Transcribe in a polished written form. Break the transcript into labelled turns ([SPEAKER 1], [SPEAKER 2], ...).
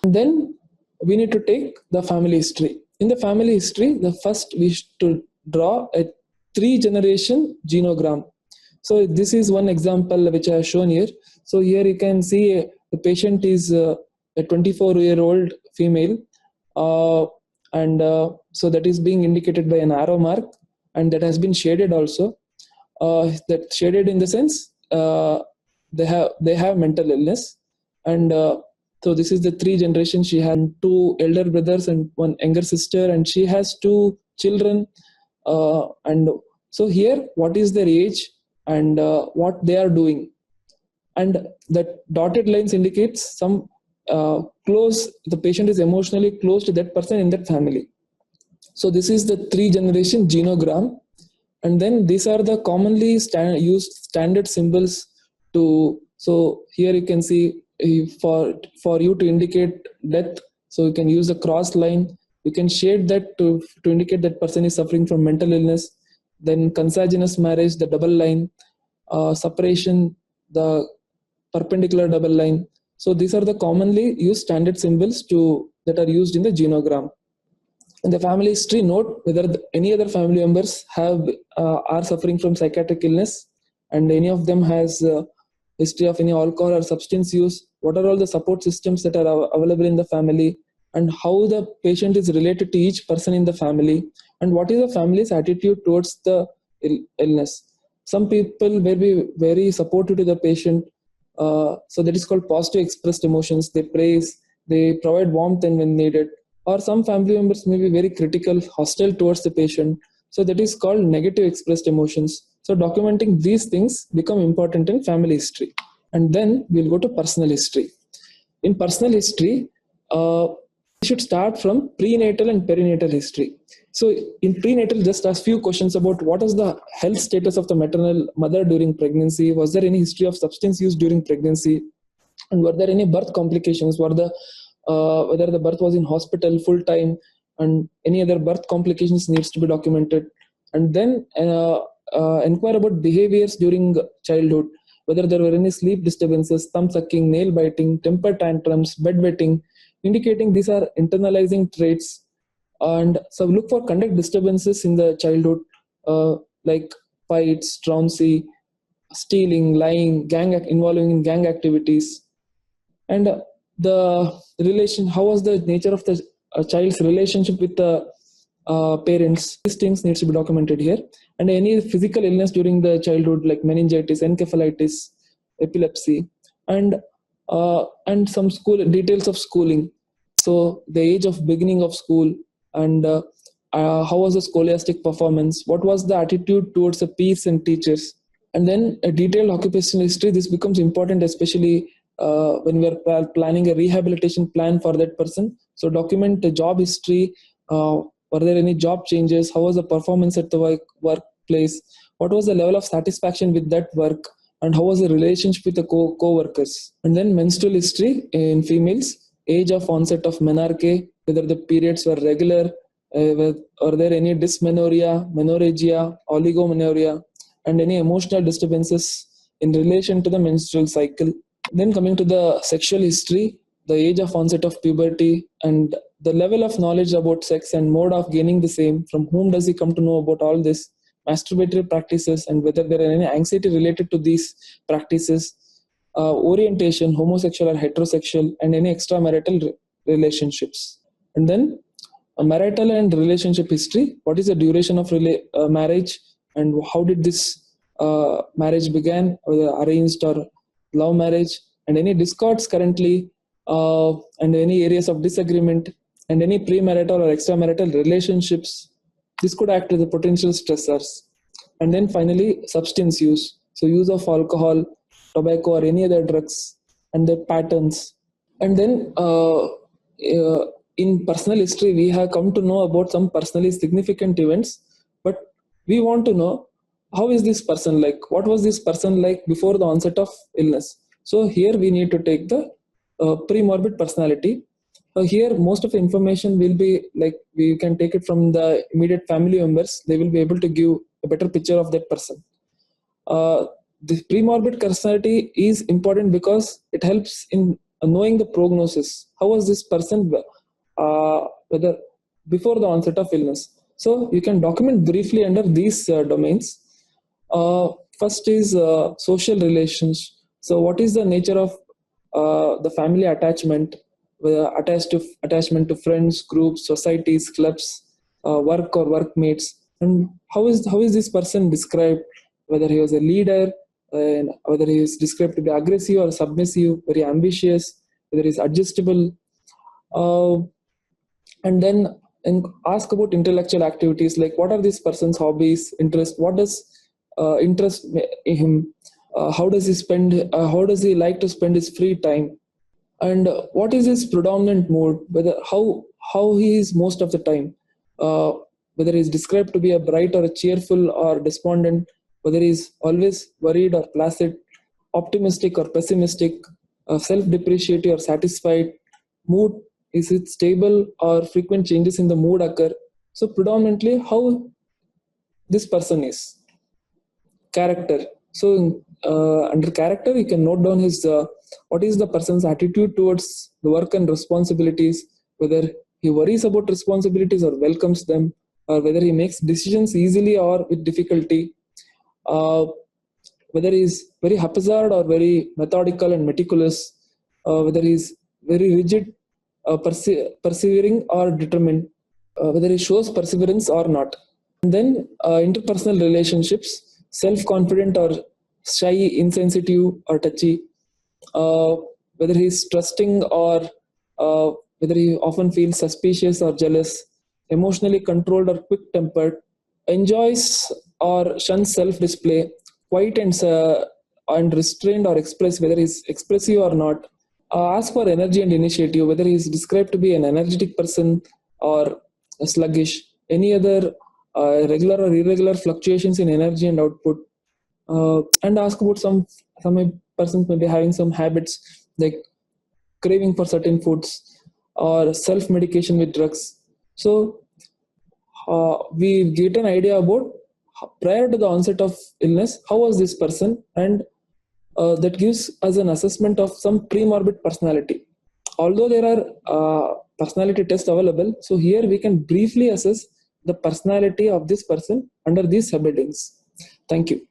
[SPEAKER 1] And then we need to take the family history. In the family history, the first we should draw a 3-generation genogram. So this is one example which I have shown here. So here you can see the patient is a 24-year-old female, and so that is being indicated by an arrow mark, and that has been shaded also. That shaded in the sense they have mental illness, and so this is the 3 generations. She had 2 elder brothers and 1 younger sister, and she has 2 children. And so here, what is their age and what they are doing, and the dotted lines indicates some close. The patient is emotionally close to that person in that family. So this is the 3-generation genogram, and then these are the commonly used standard symbols to. So here you can see for you to indicate death, so you can use a cross line. You can shade that to indicate that person is suffering from mental illness. Then consanguineous marriage, the double line. Separation, the perpendicular double line. So these are the commonly used standard symbols that are used in the genogram. In the family history, note whether any other family members are suffering from psychiatric illness, and any of them has history of any alcohol or substance use. What are all the support systems that are available in the family, and how the patient is related to each person in the family, and what is the family's attitude towards the illness. Some people will be very supportive to the patient, so that is called positive expressed emotions. They praise, they provide warmth and when needed. Or some family members may be very critical, hostile towards the patient, so that is called negative expressed emotions. So documenting these things become important in family history. And then we'll go to personal history. In personal history, we should start from prenatal and perinatal history. So in prenatal, just ask few questions about what is the health status of the maternal mother during pregnancy. Was there any history of substance use during pregnancy? And were there any birth complications? Whether the birth was in hospital full time, and any other birth complications needs to be documented. And then inquire about behaviors during childhood, whether there were any sleep disturbances, thumb sucking, nail biting, temper tantrums, bedwetting, indicating these are internalizing traits. And so look for conduct disturbances in the childhood, like fights, truancy, stealing, lying, involving in gang activities. And how was the nature of the child's relationship with the parents. These things needs to be documented here. And any physical illness during the childhood, like meningitis, encephalitis, epilepsy, and some details of schooling. So the age of beginning of school, and how was the scholastic performance, what was the attitude towards the peers and teachers. And then a detailed occupational history. This becomes important, especially when we are planning a rehabilitation plan for that person. So document the job history. Were there any job changes? How was the performance at the workplace? What was the level of satisfaction with that work? And how was the relationship with the co-workers? And then menstrual history in females, age of onset of menarche, whether the periods were regular, are there any dysmenorrhea, menorrhagia, oligomenorrhea, and any emotional disturbances in relation to the menstrual cycle. Then coming to the sexual history, the age of onset of puberty, and the level of knowledge about sex and mode of gaining the same. From whom does he come to know about all this? Masturbatory practices, and whether there are any anxiety related to these practices. Orientation, homosexual or heterosexual, and any extramarital relationships. And then marital and relationship history. What is the duration of marriage, and how did this marriage began, whether arranged or love marriage, and any discords currently, and any areas of disagreement, and any premarital or extramarital relationships. This could act as the potential stressors. And then finally, substance use. So use of alcohol, tobacco, or any other drugs, and their patterns. And then in personal history, we have come to know about some personally significant events, but we want to know, how is this person like? What was this person like before the onset of illness? So here we need to take the premorbid personality. Here most of the information will be like, we can take it from the immediate family members. They will be able to give a better picture of that person. The premorbid personality is important because it helps in knowing the prognosis. How was this person whether before the onset of illness? So you can document briefly under these domains. First is social relations. So what is the nature of the family attachment, attachment to friends, groups, societies, clubs, work or workmates, and how is this person described? Whether he was a leader, and whether he is described to be aggressive or submissive, very ambitious, whether he is adjustable, uh, and then and ask about intellectual activities, like what are this person's hobbies, interests, what does interest him, how does he like to spend his free time, and what is his predominant mode, whether how he is most of the time, uh, whether he is described to be a bright or a cheerful or despondent, whether he is always worried or placid, optimistic or pessimistic, self-depreciative or satisfied, mood, is it stable or frequent changes in the mood occur. So predominantly how this person is. Character. So under character you can note down his what is the person's attitude towards the work and responsibilities, whether he worries about responsibilities or welcomes them, or whether he makes decisions easily or with difficulty, uh, whether he is very haphazard or very methodical and meticulous, whether he is very rigid, persevering or determined, whether he shows perseverance or not. And then interpersonal relationships, self-confident or shy, insensitive or touchy, uh, whether he's trusting or whether he often feels suspicious or jealous, emotionally controlled or quick-tempered, enjoys or shuns self-display, quiet and restrained or express, whether he's expressive or not. Ask for energy and initiative, whether he is described to be an energetic person or sluggish. Any other regular or irregular fluctuations in energy and output. And ask about some persons may be having some habits like craving for certain foods or self-medication with drugs. So we get an idea about prior to the onset of illness, how was this person, and that gives us an assessment of some premorbid personality. Although there are personality tests available, so here we can briefly assess the personality of this person under these subheadings. Thank you.